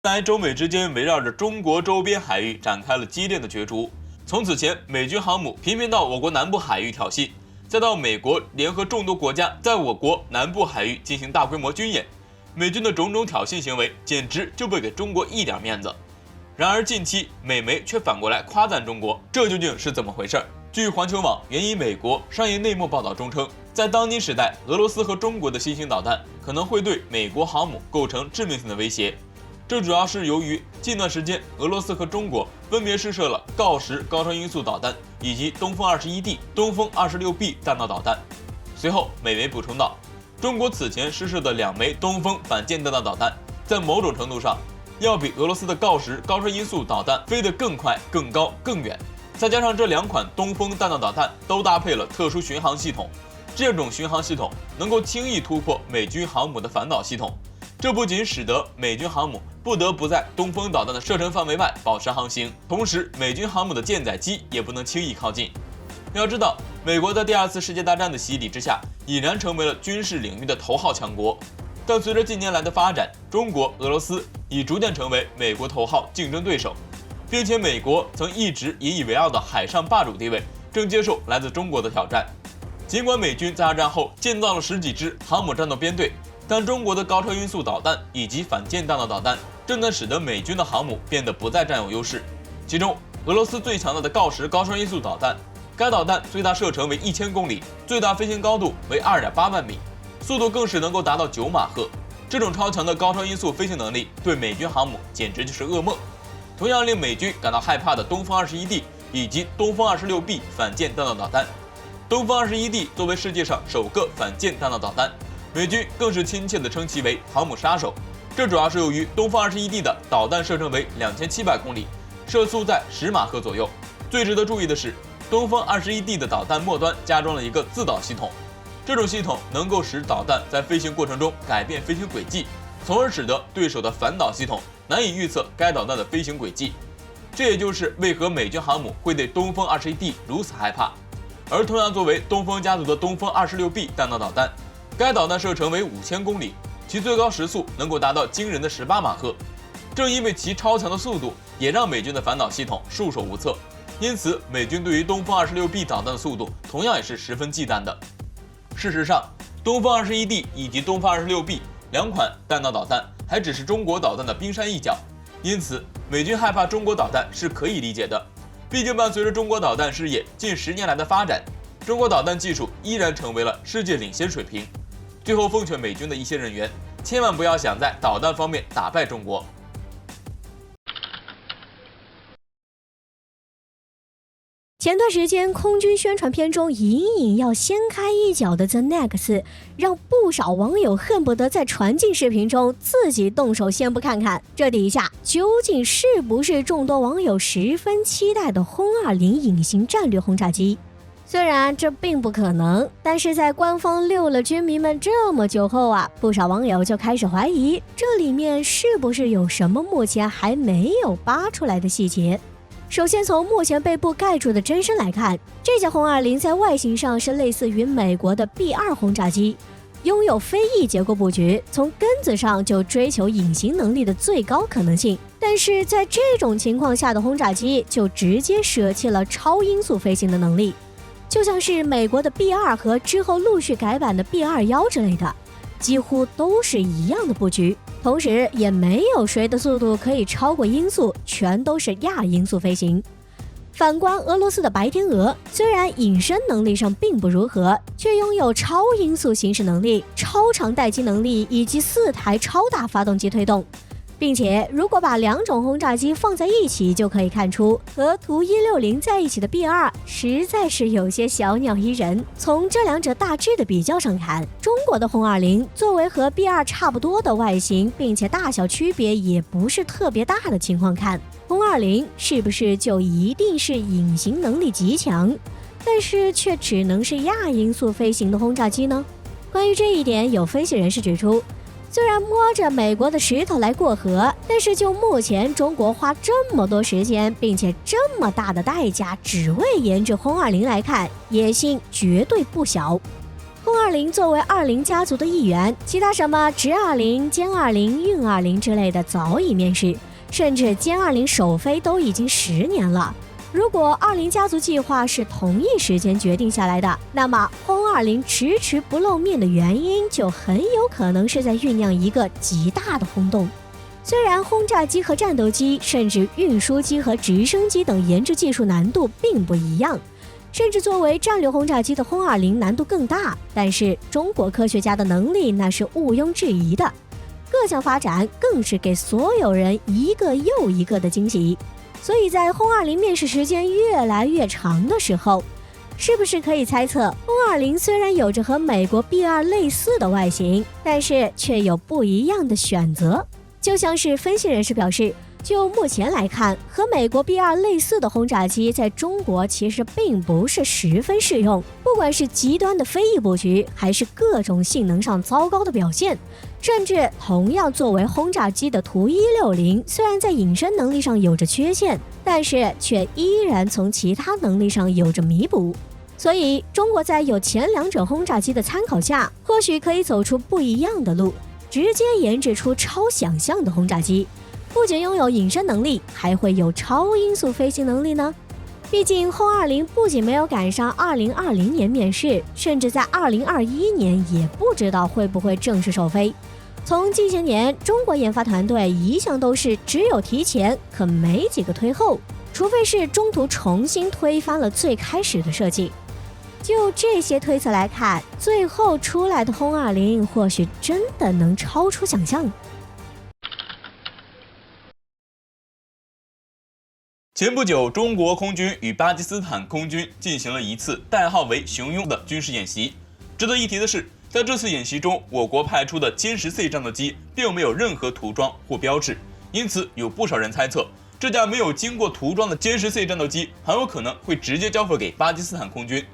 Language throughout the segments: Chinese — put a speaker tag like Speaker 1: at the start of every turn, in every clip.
Speaker 1: 来，中美之间围绕着中国周边海域展开了激烈的角逐。从此前美军航母频频到我国南部海域挑衅，再到美国联合众多国家在我国南部海域进行大规模军演，美军的种种挑衅行为简直就不给中国一点面子。然而近期美媒却反过来夸赞中国，这究竟是怎么回事？据环球网援引美国商业内幕报道中称，在当今时代，俄罗斯和中国的新型导弹可能会对美国航母构成致命性的威胁。这主要是由于近段时间俄罗斯和中国分别试射了锆石高超音速导弹以及东风21D、东风26B 弹道导弹。随后，美媒补充道，中国此前试射的2枚东风反舰弹道导弹，在某种程度上要比俄罗斯的锆石高超音速导弹飞得更快、更高、更远。再加上这2款东风弹道导弹都搭配了特殊巡航系统，这种巡航系统能够轻易突破美军航母的反导系统，这不仅使得美军航母不得不在东风导弹的射程范围外保持航行，同时美军航母的舰载机也不能轻易靠近。要知道，美国在第2次世界大战的洗礼之下，已然成为了军事领域的头号强国。但随着近年来的发展，中国、俄罗斯已逐渐成为美国头号竞争对手，并且美国曾一直引以为傲的海上霸主地位正接受来自中国的挑战。尽管美军在2战后建造了10几支航母战斗编队，但中国的高超音速导弹以及反舰弹道导弹正在使得美军的航母变得不再占有优势。其中，俄罗斯最强大的锆石高超音速导弹，该导弹最大射程为1000公里，最大飞行高度为2.8万米，速度更是能够达到9马赫。这种超强的高超音速飞行能力对美军航母简直就是噩梦。同样令美军感到害怕的东风21D以及东风26B 反舰弹道导弹。东风21D作为世界上首个反舰弹道导弹，美军更是亲切地称其为航母杀手。这主要是由于东风21D 的导弹射程为2700公里，射速在10马赫左右。最值得注意的是，东风21D 的导弹末端加装了一个自导系统，这种系统能够使导弹在飞行过程中改变飞行轨迹，从而使得对手的反导系统难以预测该导弹的飞行轨迹。这也就是为何美军航母会对东风21D 如此害怕。而同样作为东风家族的东风26B 弹道导弹，该导弹射程为5000公里，其最高时速能够达到惊人的18马赫。正因为其超强的速度，也让美军的反导系统束手无策，因此美军对于东风26B 导弹的速度同样也是十分忌惮的。事实上，东风21D 以及东风26B 2款弹道导弹还只是中国导弹的冰山一角，因此美军害怕中国导弹是可以理解的。毕竟伴随着中国导弹事业近10年来的发展，中国导弹技术依然成为了世界领先水平。最后奉劝美军的一些人员，千万不要想在导弹方面打败中国。
Speaker 2: 前段时间，空军宣传片中隐隐要掀开一角的 The Next， 让不少网友恨不得在传进视频中自己动手先不看看，这底下究竟是不是众多网友十分期待的轰20隐形战略轰炸机？虽然这并不可能，但是在官方溜了军迷们这么久后啊，不少网友就开始怀疑，这里面是不是有什么目前还没有扒出来的细节。首先从目前被布盖住的真身来看，这架轰20在外形上是类似于美国的 B2 轰炸机，拥有飞翼结构布局，从根子上就追求隐形能力的最高可能性。但是在这种情况下的轰炸机就直接舍弃了超音速飞行的能力，就像是美国的 B2 和之后陆续改版的 B21之类的，几乎都是一样的布局，同时也没有谁的速度可以超过音速，全都是亚音速飞行。反观俄罗斯的白天鹅，虽然隐身能力上并不如何，却拥有超音速行驶能力、超长待机能力以及4台超大发动机推动。并且如果把2种轰炸机放在一起，就可以看出和图160在一起的 B2 实在是有些小鸟依人。从这2者大致的比较上看，中国的轰20作为和 B2 差不多的外形，并且大小区别也不是特别大的情况看，轰20是不是就一定是隐形能力极强，但是却只能是亚音速飞行的轰炸机呢？关于这一点，有分析人士指出，虽然摸着美国的石头来过河，但是就目前中国花这么多时间，并且这么大的代价，只为研制轰20来看，野心绝对不小。轰轰20作为20家族的一员，其他什么直20、歼20、运20之类的早已面世，甚至歼20首飞都已经10年了。如果20家族计划是同一时间决定下来的，那么轰20迟迟不露面的原因就很有可能是在酝酿一个极大的轰动。虽然轰炸机和战斗机，甚至运输机和直升机等研制技术难度并不一样，甚至作为战略轰炸机的轰20难度更大，但是中国科学家的能力那是毋庸置疑的，各项发展更是给所有人一个又一个的惊喜。所以在轰20面世时间越来越长的时候，是不是可以猜测，轰20虽然有着和美国 B2 类似的外形，但是却有不一样的选择？就像是分析人士表示，就目前来看，和美国 B2 类似的轰炸机在中国其实并不是十分适用，不管是极端的飞翼布局，还是各种性能上糟糕的表现，甚至同样作为轰炸机的图160，虽然在隐身能力上有着缺陷，但是却依然从其他能力上有着弥补。所以中国在有前2者轰炸机的参考下，或许可以走出不一样的路，直接研制出超想象的轰炸机，不仅拥有隐身能力，还会有超音速飞行能力呢。毕竟轰20不仅没有赶上2020年面世，甚至在2021年也不知道会不会正式首飞。从近些年，中国研发团队一向都是只有提前，可没几个推后，除非是中途重新推翻了最开始的设计。就这些推测来看，最后出来的轰20或许真的能超出想象。
Speaker 1: 前不久，中国空军与巴基斯坦空军进行了一次代号为“雄鹰”的军事演习。值得一提的是，在这次演习中，我国派出的歼10C 战斗机并没有任何涂装或标志，因此有不少人猜测，这架没有经过涂装的歼10C 战斗机很有可能会直接交付给巴基斯坦空军。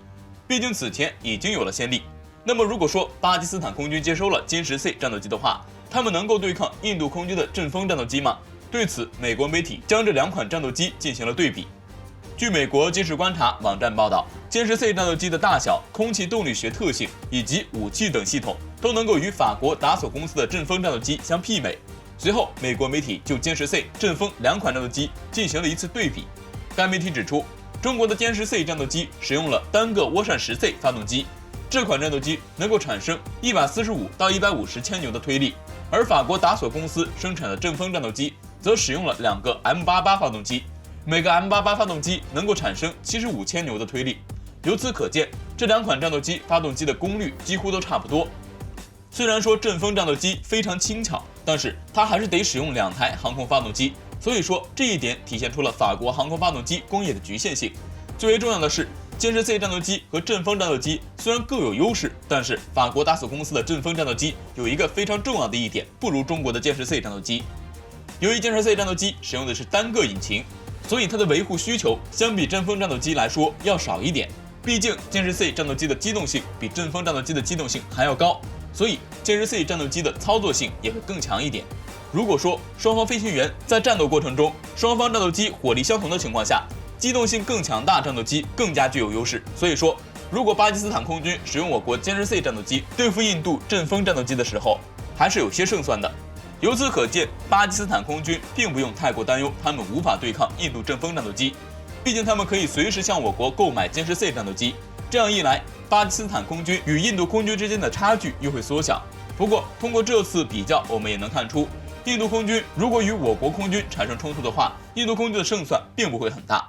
Speaker 1: 毕竟此前已经有了先例。那么如果说巴基斯坦空军接收了歼10C 战斗机的话，他们能够对抗印度空军的阵风战斗机吗？对此，美国媒体将这2款战斗机进行了对比。据美国军事观察网站报道，歼10C 战斗机的大小、空气动力学特性以及武器等系统都能够与法国达索公司的阵风战斗机相媲美。随后，美国媒体就歼10C、阵风2款战斗机进行了一次对比。该媒体指出，中国的歼10C 战斗机使用了单个涡扇10C 发动机，这款战斗机能够产生145到150千牛的推力，而法国达索公司生产的阵风战斗机则使用了2个 M88 发动机，每个 M88 发动机能够产生75千牛的推力。由此可见，这2款战斗机发动机的功率几乎都差不多。虽然说阵风战斗机非常轻巧，但是它还是得使用2台航空发动机，所以说这一点体现出了法国航空发动机工业的局限性。最为重要的是，歼10C 战斗机和阵风战斗机虽然各有优势，但是法国达索公司的阵风战斗机有一个非常重要的一点，不如中国的歼10C 战斗机。由于歼10C 战斗机使用的是单个引擎，所以它的维护需求相比阵风战斗机来说要少一点。毕竟歼10C 战斗机的机动性比阵风战斗机的机动性还要高，所以歼10C 战斗机的操作性也会更强一点。如果说双方飞行员在战斗过程中，双方战斗机火力相同的情况下，机动性更强大战斗机更加具有优势。所以说，如果巴基斯坦空军使用我国歼10C 战斗机对付印度阵风战斗机的时候，还是有些胜算的。由此可见，巴基斯坦空军并不用太过担忧他们无法对抗印度阵风战斗机，毕竟他们可以随时向我国购买歼10C 战斗机。这样一来，巴基斯坦空军与印度空军之间的差距又会缩小。不过，通过这次比较，我们也能看出，印度空军如果与我国空军产生冲突的话，印度空军的胜算并不会很大。